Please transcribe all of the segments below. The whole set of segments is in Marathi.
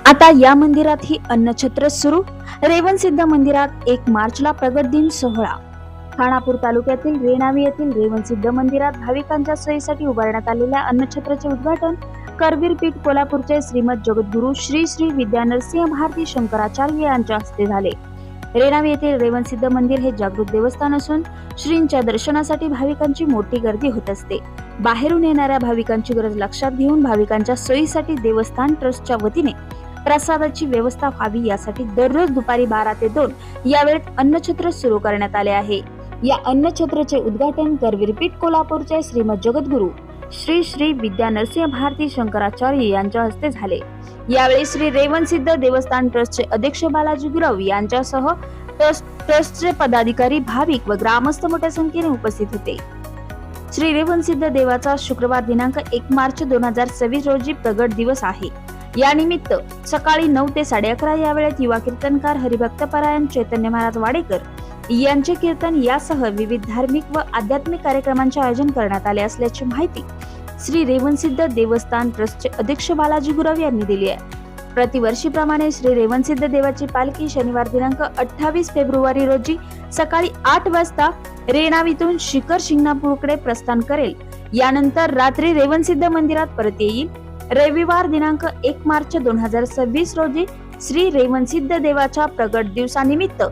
आता या मंदिरात ही अन्नछत्र सुरू. रेवणसिद्ध मंदिरात 1 मार्चला प्रगट दिन सोहळा. खानापूर तालुक्यातील रेणावी येथील रेवणसिद्ध मंदिरात भाविकांच्या सोयीसाठी उभारण्यात आलेल्या अन्नछत्राचे उद्घाटन करवीर पीठ कोल्हापूरचे श्रीमद जगद्गुरू श्री श्री विद्यानरसिंह भारती शंकराचार्य यांच्या हस्ते झाले. रेणावी येथील रेवणसिद्ध मंदिर हे जागृत देवस्थान असून श्रींच्या दर्शनासाठी भाविकांची मोठी गर्दी होत असते. बाहेरून येणाऱ्या भाविकांची गरज लक्षात घेऊन भाविकांच्या सोयीसाठी देवस्थान ट्रस्टच्या वतीने प्रसादाची व्यवस्था व्हावी यासाठी दररोज दुपारी 12 ते 2 या वेळेत अन्नछत्र सुरू करण्यात आले आहे. या अन्नछत्रचे उद्घाटन करवीर पीठ कोल्हापूरचे श्रीमद जगद्गुरू श्री श्री विद्यानरसिंह भारती शंकराचार्य यांच्या हस्ते झाले. यावेळी श्री रेवणसिद्ध देवस्थान ट्रस्टचे अध्यक्ष बालाजी गुरव यांच्यासह ट्रस्टचे पदाधिकारी, भाविक व ग्रामस्थ मोठ्या संख्येने उपस्थित होते. श्री रेवणसिद्ध देवाचा शुक्रवार दिनांक 1 मार्च 2026 रोजी प्रगट दिवस आहे. या निमित्त सकाळी 9 ते 11:30 या वेळेत युवा कीर्तनकार हरिभक्तपरायण चैतन्य महाराज वाडेकर यांचे कीर्तन यासह विविध धार्मिक व आध्यात्मिक कार्यक्रमांचे आयोजन करण्यात आले असल्याची माहिती श्री रेवणसिद्ध देवस्थान ट्रस्टचे अध्यक्ष बालाजी गुरव यांनी दिली आहे. प्रतिवर्षीप्रमाणे श्री रेवणसिद्ध देवाची पालखी शनिवार दिनांक 28 फेब्रुवारी रोजी सकाळी 8 वाजता रेणावीतून शिखर शिंगणापूरकडे प्रस्थान करेल. यानंतर रात्री रेवणसिद्ध मंदिरात परत येईल. रविवार दिनांक 1 मार्च 2026 रोजी श्री रेवणसिद्ध देवाच्या प्रगट दिवसानिमित्त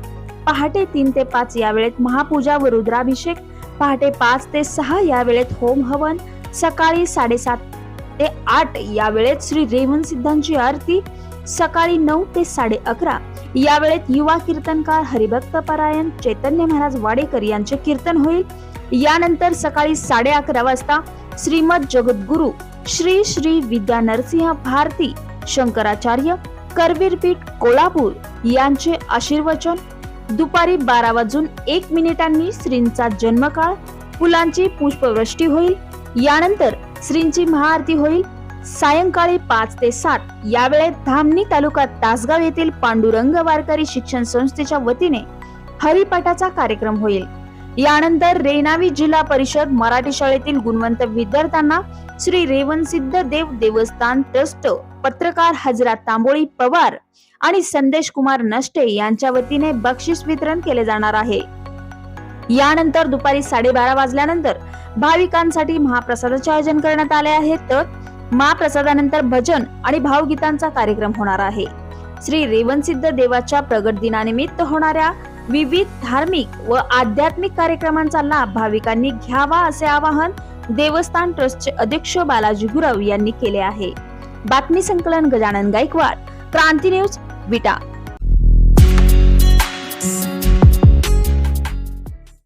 पहाटे 3 ते 5 या वेळेत महापूजा व रुद्राभिषेक, पहाटे 5 ते 6 या वेळेत होम हवन, सकाळी 7:30 ते 8 या वेळेत श्री रेवणसिद्धांची आरती, सकाळी 9 ते 11:30 या वेळेत युवा कीर्तनकार हरिभक्तपरायण चैतन्य महाराज वाडेकर यांचे कीर्तन होईल. यानंतर सकाळी 11:30 वाजता श्रीमद जगद्गुरू श्री श्री विद्यानरसिंह भारती शंकराचार्य करवीर पीठ कोल्हापूर यांचे आशीर्वचन, दुपारी 12:01 श्रींचा जन्मकाळ, फुलांची पुष्पवृष्टी होईल. यानंतर श्रींची महाआरती होईल. सायंकाळी 5 ते 7 या वेळेत धामणी तालुका तासगाव येथील पांडुरंग वारकरी शिक्षण संस्थेच्या वतीने हरिपाठाचा कार्यक्रम होईल. यानंतर रेणावी जिल्हा परिषद मराठी शाळेतील गुणवंत विद्यार्थ्यांना श्री रेवणसिद्ध देव देवस्थान ट्रस्ट पत्रकार हजरा तांबोळी पवार आणि संदेश कुमार नष्टे यांच्या वतीने बक्षीस वितरण केले जाणार आहे. यानंतर दुपारी 12:30 वाजल्यानंतर भाविकांसाठी महाप्रसादाचे आयोजन करण्यात आले आहे. तर महाप्रसादानंतर भजन आणि भावगीतांचा कार्यक्रम होणार आहे. श्री रेवणसिद्ध देवाच्या प्रगट दिनानिमित्त होणाऱ्या विविध धार्मिक व आध्यात्मिक कार्यक्रमांचा लाभ भाविकांनी घ्यावा असे आवाहन देवस्थान ट्रस्टचे अध्यक्ष बालाजी गुरव यांनी केले आहे. बातमी संकलन गजानन गायकवाड, क्रांती न्यूज, विटा.